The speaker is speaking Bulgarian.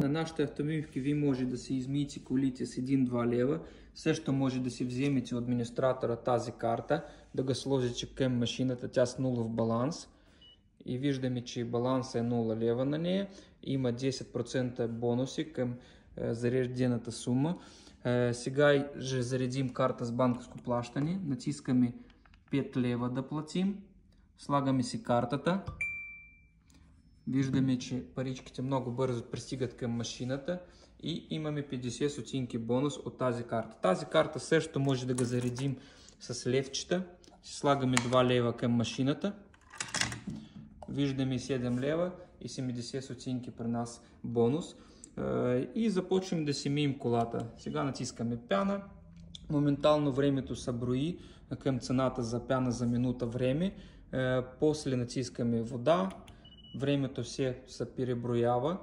на нашите автомивки ви може да се измийте колите с 1-2 лева. Също може да си вземете от администратора тази карта, да го сложите към машината, тя с нулов баланс. И виждаме, че балансът е 0 лева на нея. Има 10% бонуси към зареждената сума. Сега ще заредим карта с банковско плащане. Натискаме 5 лева да платим. Слагаме си картата. Виждаме, че паричките много бързо пристигат към машината и имаме 50 стотинки бонус от тази карта. Тази карта също може да го заредим с левчета. Слагаме 2 лева към машината. Виждаме 7 лева и 70 стотинки при нас бонус. И започваме да си мием колата. Сега натискаме пяна. Моментално времето се брои към цената за пяна за минута време. После натискаме вода. Времето се переброява.